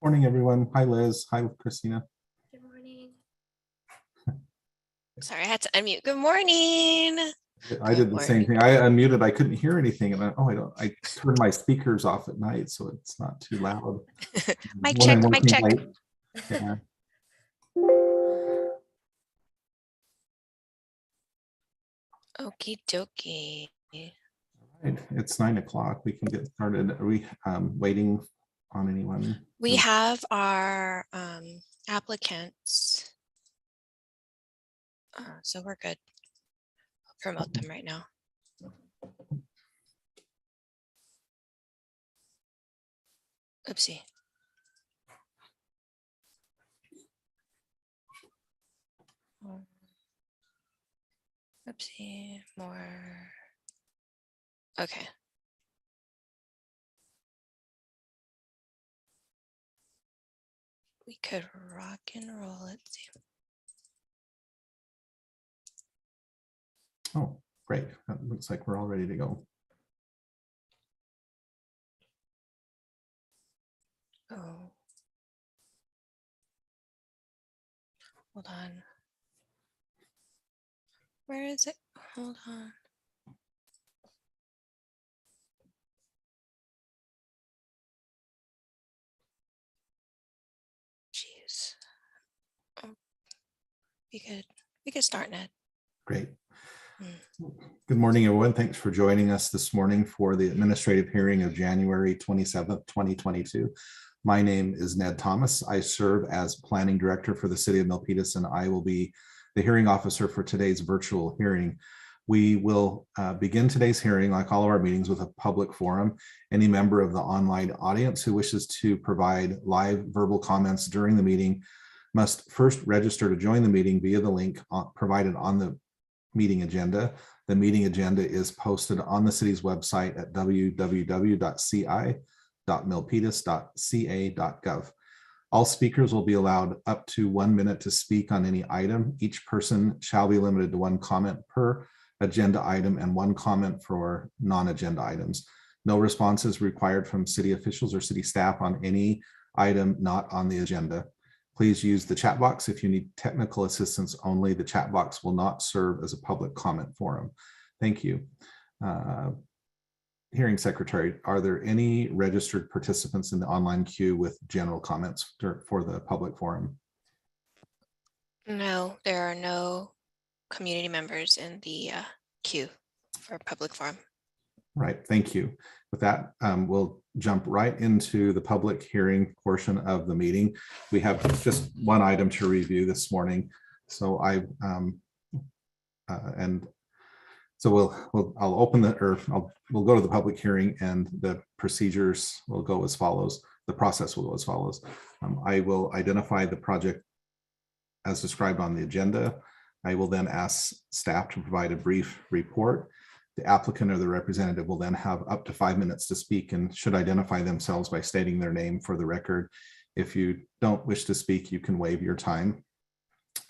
Morning, everyone. Hi, Liz. Hi, Christina. Good morning. Sorry, I had to unmute. Good morning. I did the same thing. I unmuted. I couldn't hear anything, and I turned my speakers off at night, so it's not too loud. Mic check. Mic check. Yeah. Okie dokie. Right. It's 9 o'clock. We can get started. Are we waiting on anyone? We have our applicants, so we're good. I'll promote them right now. Oopsie. Oopsie, more. Okay. We could rock and roll. Let's see. Oh, great. That looks like we're all ready to go. Oh. Hold on. Where is it? Hold on. Jeez. Oh, we could start, Ned. Great. Good morning, everyone. Thanks for joining us this morning for the administrative hearing of January 27th, 2022. My name is Ned Thomas. I serve as planning director for the city of Milpitas, and I will be the hearing officer for today's virtual hearing. We will begin today's hearing, like all of our meetings, with a public forum. Any member of the online audience who wishes to provide live verbal comments during the meeting must first register to join the meeting via the link provided on the meeting agenda. The meeting agenda is posted on the city's website at www.ci.milpitas.ca.gov. All speakers will be allowed up to 1 minute to speak on any item. Each person shall be limited to one comment per agenda item and one comment for non-agenda items. No response is required from city officials or city staff on any item not on the agenda. Please use the chat box if you need technical assistance only. The chat box will not serve as a public comment forum. Thank you. Hearing secretary, are there any registered participants in the online queue with general comments for the public forum? No, there are no community members in the queue for public forum. Right, thank you. With that, we'll jump right into the public hearing portion of the meeting. We have just one item to review this morning. So I'll open we'll go to the public hearing, and the procedures will go as follows. The process will go as follows. I will identify the project as described on the agenda. I will then ask staff to provide a brief report. The applicant or the representative will then have up to 5 minutes to speak and should identify themselves by stating their name for the record. If you don't wish to speak, you can waive your time.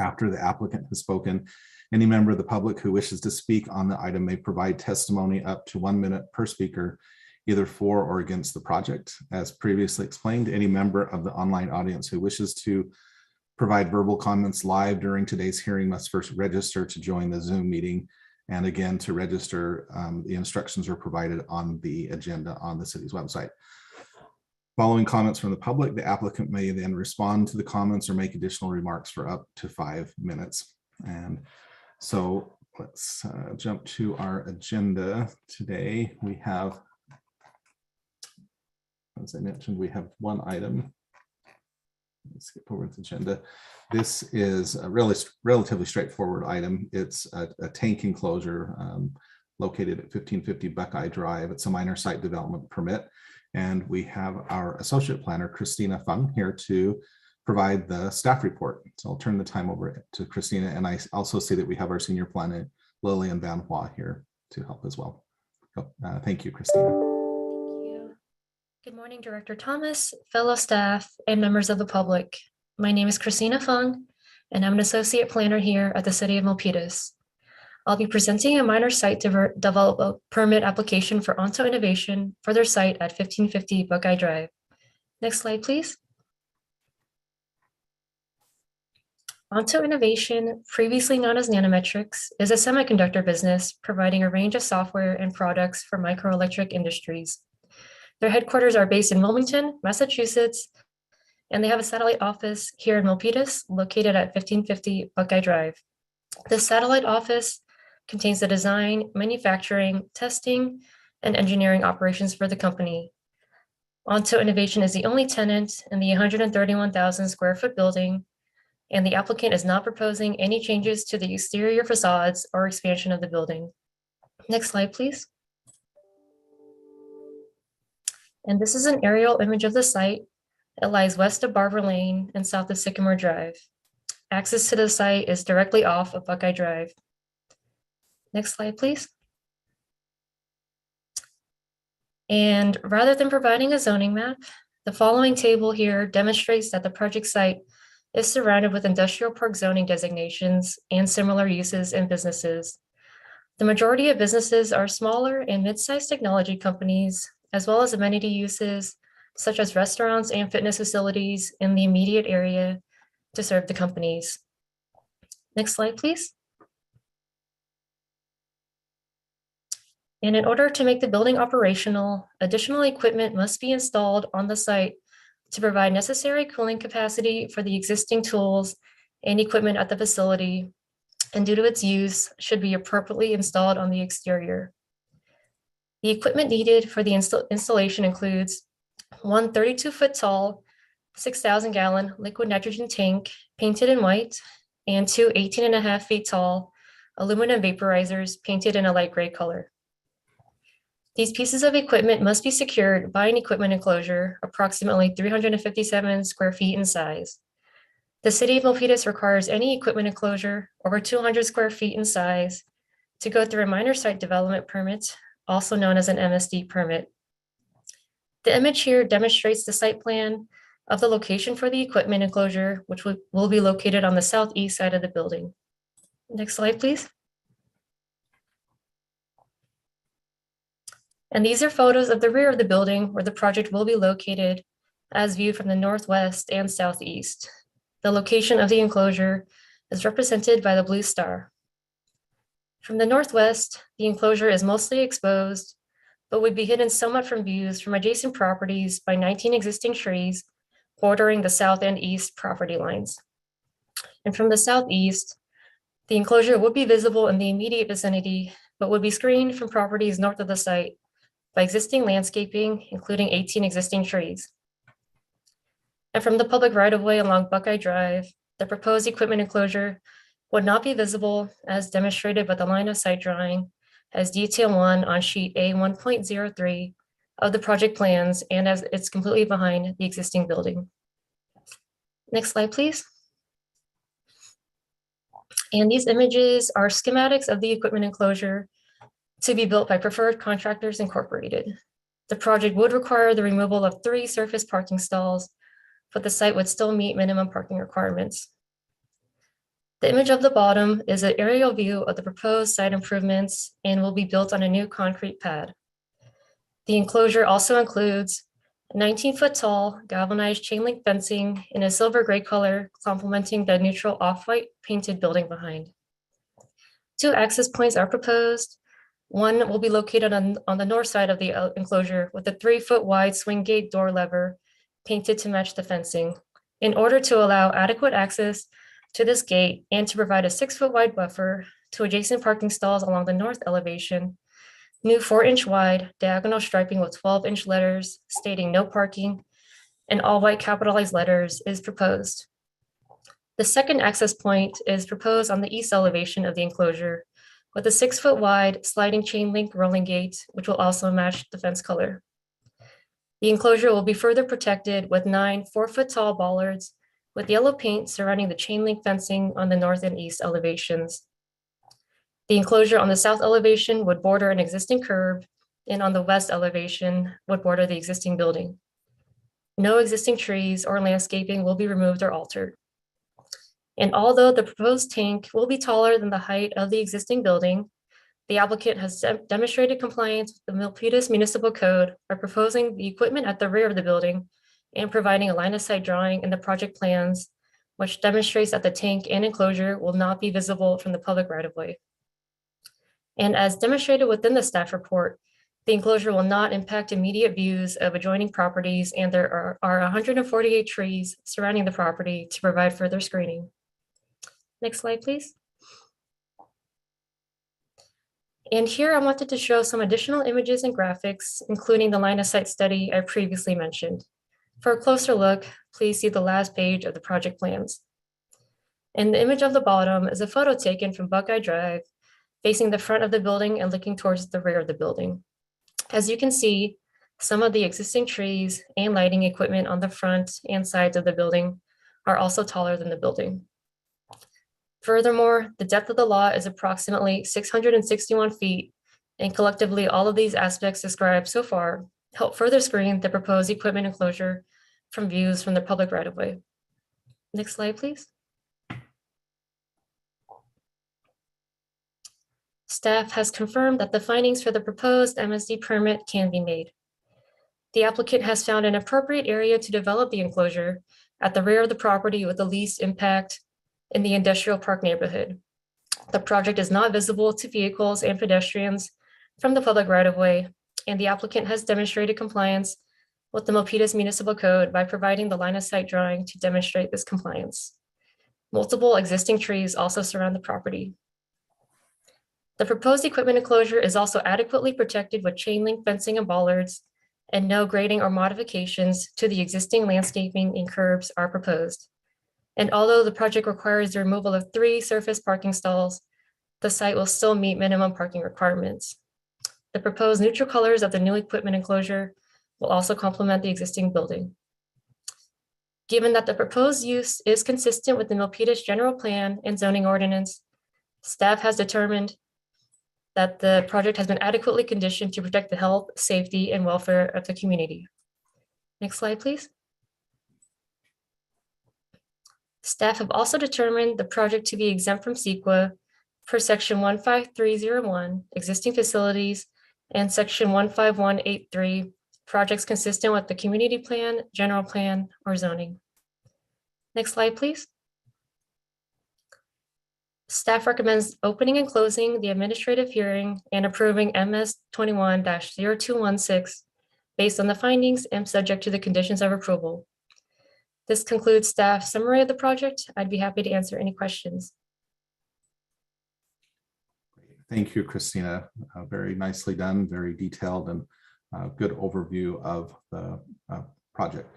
After the applicant has spoken, any member of the public who wishes to speak on the item may provide testimony up to 1 minute per speaker, either for or against the project. As previously explained, any member of the online audience who wishes to provide verbal comments live during today's hearing must first register to join the Zoom meeting. And again, to register, the instructions are provided on the agenda on the city's website. Following comments from the public, the applicant may then respond to the comments or make additional remarks for up to 5 minutes. And so let's jump to our agenda today. We have, as I mentioned, we have one item. Let's skip over the agenda. This is a relatively straightforward item. It's a tank enclosure located at 1550 Buckeye Drive. It's a minor site development permit. And we have our associate planner, Christina Fung, here to provide the staff report. So I'll turn the time over to Christina. And I also see that we have our senior planner, Lillian Van Hoa, here to help as well. So, thank you, Christina. Good morning, Director Thomas, fellow staff, and members of the public. My name is Christina Fung, and I'm an associate planner here at the City of Milpitas. I'll be presenting a minor site development permit application for Onto Innovation for their site at 1550 Buckeye Drive. Next slide, please. Onto Innovation, previously known as Nanometrics, is a semiconductor business providing a range of software and products for microelectronic industries. Their headquarters are based in Wilmington, Massachusetts, and they have a satellite office here in Milpitas, located at 1550 Buckeye Drive. This satellite office contains the design, manufacturing, testing, and engineering operations for the company. Onto Innovation is the only tenant in the 131,000 square foot building, and the applicant is not proposing any changes to the exterior facades or expansion of the building. Next slide, please. And this is an aerial image of the site. It lies west of Barber Lane and south of Sycamore Drive. Access to the site is directly off of Buckeye Drive. Next slide, please. And rather than providing a zoning map, the following table here demonstrates that the project site is surrounded with industrial park zoning designations and similar uses and businesses. The majority of businesses are smaller and mid-sized technology companies, as well as amenity uses such as restaurants and fitness facilities in the immediate area to serve the companies. Next slide, please. And in order to make the building operational, additional equipment must be installed on the site to provide necessary cooling capacity for the existing tools and equipment at the facility, and due to its use, should be appropriately installed on the exterior. The equipment needed for the installation includes one 32-foot tall, 6,000 gallon liquid nitrogen tank painted in white, and two 18.5 feet tall aluminum vaporizers painted in a light gray color. These pieces of equipment must be secured by an equipment enclosure approximately 357 square feet in size. The city of Milpitas requires any equipment enclosure over 200 square feet in size to go through a minor site development permit, also known as an MSD permit. The image here demonstrates the site plan of the location for the equipment enclosure, which will be located on the southeast side of the building. Next slide, please. And these are photos of the rear of the building where the project will be located as viewed from the northwest and southeast. The location of the enclosure is represented by the blue star. From the northwest, the enclosure is mostly exposed, but would be hidden somewhat from views from adjacent properties by 19 existing trees bordering the south and east property lines. And from the southeast, the enclosure would be visible in the immediate vicinity, but would be screened from properties north of the site by existing landscaping, including 18 existing trees. And from the public right-of-way along Buckeye Drive, the proposed equipment enclosure would not be visible as demonstrated by the line of sight drawing as detail 1 on sheet A1.03 of the project plans, and as it's completely behind the existing building. Next slide, please. And these images are schematics of the equipment enclosure to be built by Preferred Contractors Incorporated. The project would require the removal of 3 surface parking stalls, but the site would still meet minimum parking requirements. The image of the bottom is an aerial view of the proposed site improvements and will be built on a new concrete pad. The enclosure also includes 19-foot tall galvanized chain link fencing in a silver gray color, complementing the neutral off-white painted building behind. 2 access points are proposed. One will be located on the north side of the enclosure with a 3-foot wide swing gate door lever painted to match the fencing in order to allow adequate access to this gate and to provide a 6-foot wide buffer to adjacent parking stalls along the north elevation. New 4-inch wide diagonal striping with 12-inch letters stating no parking and all white capitalized letters is proposed. The second access point is proposed on the east elevation of the enclosure with a 6-foot wide sliding chain link rolling gate, which will also match the fence color. The enclosure will be further protected with 9 4-foot tall bollards with yellow paint surrounding the chain link fencing on the north and east elevations. The enclosure on the south elevation would border an existing curb, and on the west elevation would border the existing building. No existing trees or landscaping will be removed or altered. And although the proposed tank will be taller than the height of the existing building, the applicant has demonstrated compliance with the Milpitas Municipal Code by proposing the equipment at the rear of the building and providing a line of sight drawing in the project plans which demonstrates that the tank and enclosure will not be visible from the public right-of-way. And as demonstrated within the staff report, the enclosure will not impact immediate views of adjoining properties, and there are 148 trees surrounding the property to provide further screening. Next slide, please. And here I wanted to show some additional images and graphics, including the line of sight study I previously mentioned. For a closer look, please see the last page of the project plans. And the image of the bottom is a photo taken from Buckeye Drive, facing the front of the building and looking towards the rear of the building. As you can see, some of the existing trees and lighting equipment on the front and sides of the building are also taller than the building. Furthermore, the depth of the lot is approximately 661 feet, and collectively all of these aspects described so far help further screen the proposed equipment enclosure from views from the public right-of-way. Next slide, please. Staff has confirmed that the findings for the proposed MSD permit can be made. The applicant has found an appropriate area to develop the enclosure at the rear of the property with the least impact in the industrial park neighborhood. The project is not visible to vehicles and pedestrians from the public right-of-way, and the applicant has demonstrated compliance with the Milpitas Municipal Code by providing the line of sight drawing to demonstrate this compliance. Multiple existing trees also surround the property. The proposed equipment enclosure is also adequately protected with chain link fencing and bollards, and no grading or modifications to the existing landscaping and curbs are proposed. And although the project requires the removal of 3 surface parking stalls, the site will still meet minimum parking requirements. The proposed neutral colors of the new equipment enclosure will also complement the existing building. Given that the proposed use is consistent with the Milpitas General Plan and Zoning Ordinance, staff has determined that the project has been adequately conditioned to protect the health, safety, and welfare of the community. Next slide, please. Staff have also determined the project to be exempt from CEQA per section 15301, existing facilities, and section 15183, projects consistent with the community plan, general plan, or zoning. Next slide, please. Staff recommends opening and closing the administrative hearing and approving MS 21-0216 based on the findings and subject to the conditions of approval. This concludes staff's summary of the project. I'd be happy to answer any questions. Thank you, Christina. Very nicely done, very detailed, and good overview of the project.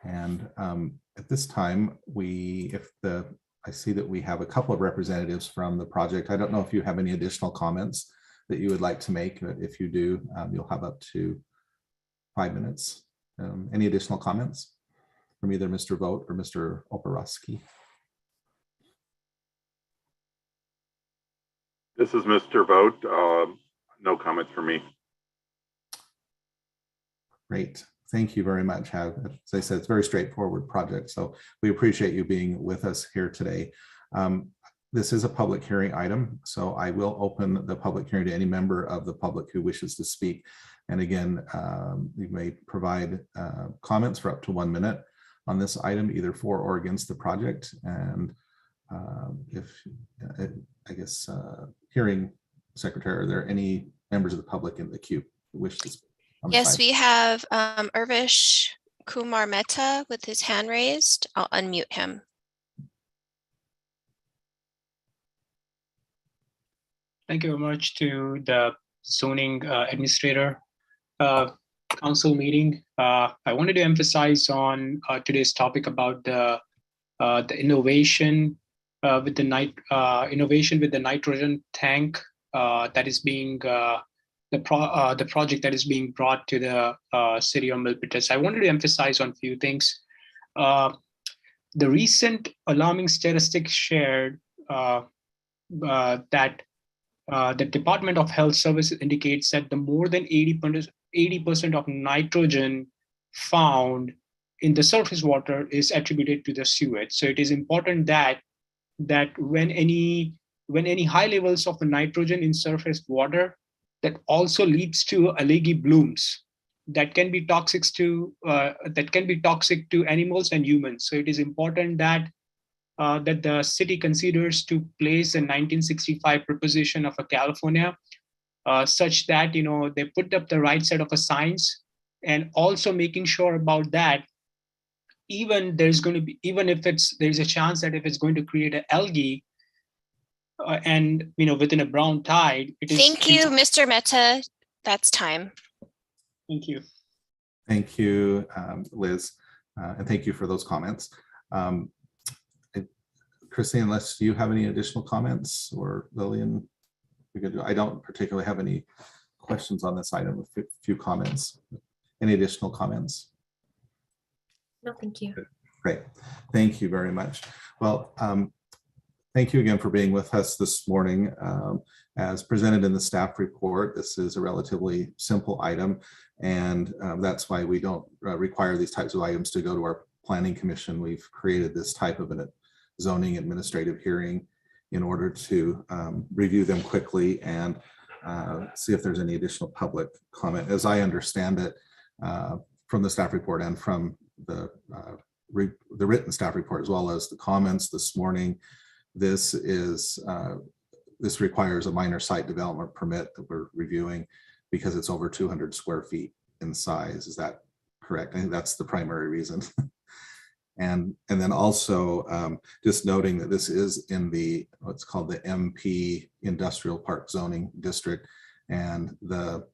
And at this time, I see that we have a couple of representatives from the project. I don't know if you have any additional comments that you would like to make, but if you do, you'll have up to 5 minutes. Any additional comments from either Mr. Vogt or Mr. Oporowski? This is Mr. Vogt. No comments from me. Great. Thank you very much. As I said, it's a very straightforward project, so we appreciate you being with us here today. This is a public hearing item, so I will open the public hearing to any member of the public who wishes to speak. And again, you may provide comments for up to 1 minute on this item, either for or against the project. And hearing secretary, are there any members of the public in the queue who wish to speak? Yes, we have Urvish Kumar Mehta with his hand raised. I'll unmute him. Thank you very much to the zoning administrator council meeting. I wanted to emphasize on today's topic about the innovation with the nitrogen tank that is being the project that is being brought to the city of Milpitas. I wanted to emphasize on a few things. The recent alarming statistics shared that the Department of Health Services indicates that the more than 80% of nitrogen found in the surface water is attributed to the sewage. So it is important that when any high levels of nitrogen in surface water, that also leads to algae blooms that can be toxic to animals and humans. So it is important that that the city considers to place a 1965 proposition of a California, such that they put up the right set of a signs, and also making sure about that. Even there's going to be, even if there's a chance that if it's going to create an algae, and within a brown tide, it is. Thank you, Mr. Mehta. That's time. Thank you. Thank you, Liz, and thank you for those comments. Christine, unless you have any additional comments, or Lillian, I don't particularly have any questions on this item. A few comments. Any additional comments? No, thank you. Great. Thank you very much. Well, thank you again for being with us this morning. As presented in the staff report, this is a relatively simple item, and that's why we don't require these types of items to go to our planning commission. We've created this type of a zoning administrative hearing in order to review them quickly and see if there's any additional public comment. As I understand it, from the staff report and from the written staff report, as well as the comments this morning, this requires a minor site development permit that we're reviewing because it's over 200 square feet in size. Is that correct? I think that's the primary reason. And then also just noting that this is in the what's called the MP Industrial Park Zoning District, and the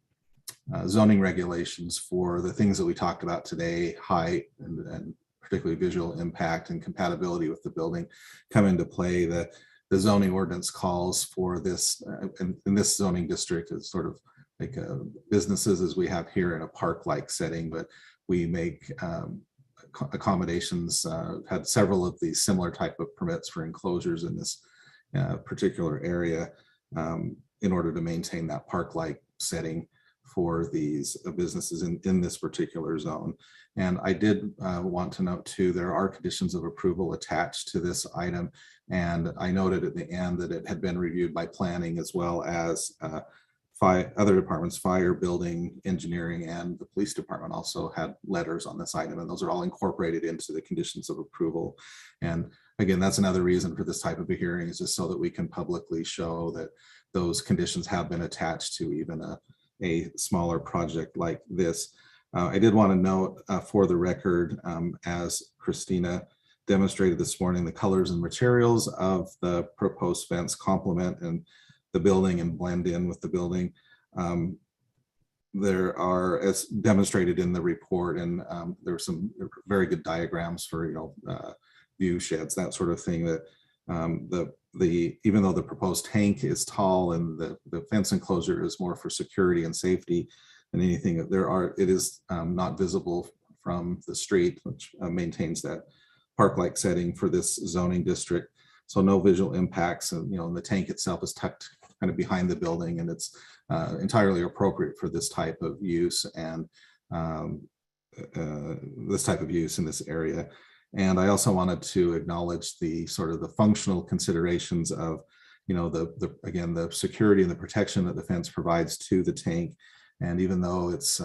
zoning regulations for the things that we talked about today, height and particularly visual impact and compatibility with the building, come into play. The zoning ordinance calls for this, in this zoning district, it's sort of like businesses as we have here in a park-like setting, but we make accommodations, had several of these similar type of permits for enclosures in this particular area in order to maintain that park-like setting for these businesses in this particular zone. And I did want to note too, there are conditions of approval attached to this item. And I noted at the end that it had been reviewed by planning as well as other departments, fire, building, engineering, and the police department also had letters on this item, and those are all incorporated into the conditions of approval. And again, that's another reason for this type of a hearing, is just so that we can publicly show that those conditions have been attached to even a smaller project like this. I did want to note for the record, as Christina demonstrated this morning, the colors and materials of the proposed fence complement and the building and blend in with the building. There are, as demonstrated in the report, and there are some very good diagrams for view sheds, that sort of thing, that even though the proposed tank is tall and the fence enclosure is more for security and safety than anything, it is not visible from the street, which maintains that park-like setting for this zoning district. So no visual impacts, and the tank itself is tucked kind of behind the building, and it's entirely appropriate for this type of use and this type of use in this area. And I also wanted to acknowledge the sort of the functional considerations of, again, the security and the protection that the fence provides to the tank. And even though it's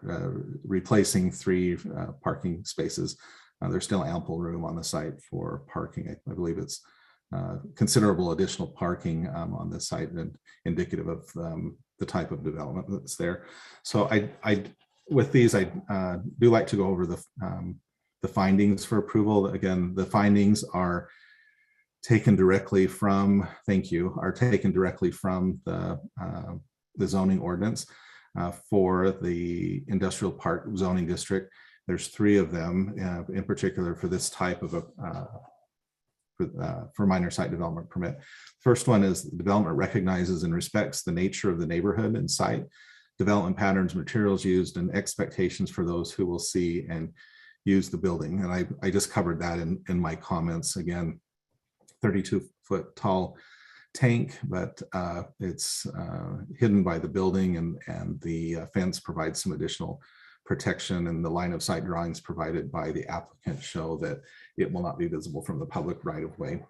replacing 3 parking spaces, there's still ample room on the site for parking. I believe it's considerable additional parking on this site, and indicative of the type of development that's there. So with these, I do like to go over the findings for approval. Again, the findings are taken directly from, taken directly from the zoning ordinance for the industrial park zoning district. There's 3 of them in particular for this type of for minor site development permit. First one is the development recognizes and respects the nature of the neighborhood and site, development patterns, materials used, and expectations for those who will see and use the building. And I just covered that in my comments. Again, 32-foot tall tank, but it's hidden by the building, and the fence provides some additional protection, and the line of sight drawings provided by the applicant show that it will not be visible from the public right of way.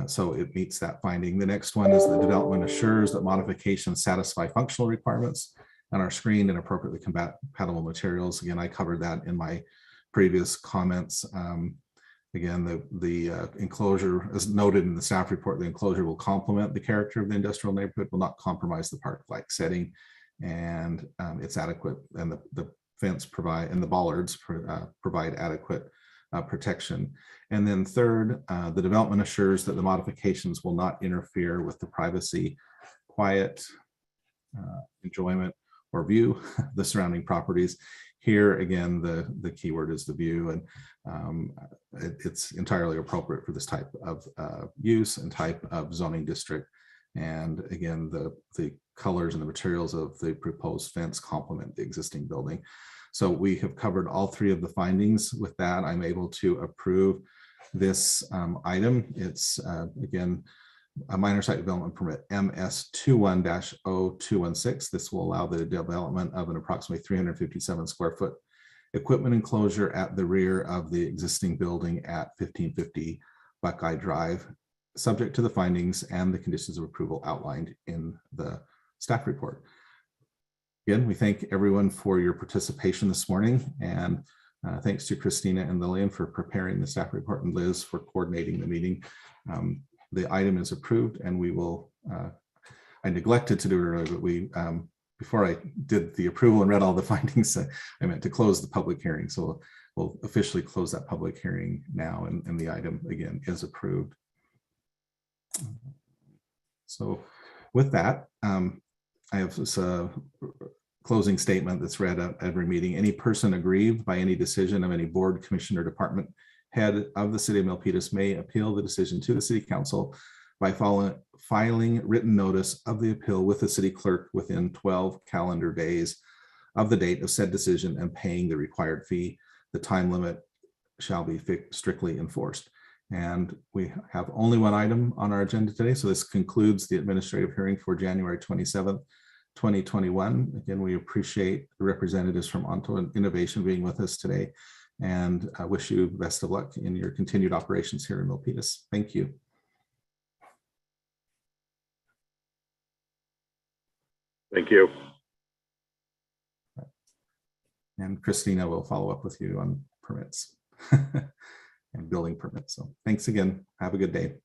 So it meets that finding. The next one is the development assures that modifications satisfy functional requirements and are screened in appropriately compatible materials. Again, I covered that in my previous comments. Again, the enclosure, as noted in the staff report, the enclosure will complement the character of the industrial neighborhood, will not compromise the park-like setting, and it's adequate. And the fence provide and the bollards provide adequate protection. And then third, the development assures that the modifications will not interfere with the privacy, quiet, enjoyment, or view of the surrounding properties. Here again, the keyword is the view, and it's entirely appropriate for this type of use and type of zoning district. And again, the colors and the materials of the proposed fence complement the existing building. So we have covered all three of the findings. With that, I'm able to approve this item. It's again, a minor site development permit MS 21-0216. This will allow the development of an approximately 357 square foot equipment enclosure at the rear of the existing building at 1550 Buckeye Drive, subject to the findings and the conditions of approval outlined in the staff report. Again, we thank everyone for your participation this morning, and thanks to Christina and Lillian for preparing the staff report, and Liz for coordinating the meeting. The item is approved, and we will, I neglected to do it earlier, but we, before I did the approval and read all the findings, I meant to close the public hearing. So we'll officially close that public hearing now, and the item again is approved. So with that, I have this closing statement that's read at every meeting. Any person aggrieved by any decision of any board, commission, or department head of the city of Milpitas may appeal the decision to the city council by filing written notice of the appeal with the city clerk within 12 calendar days of the date of said decision and paying the required fee. The time limit shall be strictly enforced. And we have only one item on our agenda today. So this concludes the administrative hearing for January 27th, 2021. Again, we appreciate the representatives from Untitled Innovation being with us today, and I wish you the best of luck in your continued operations here in Milpitas. Thank you. Thank you. And Christina will follow up with you on permits and building permits. So thanks again. Have a good day.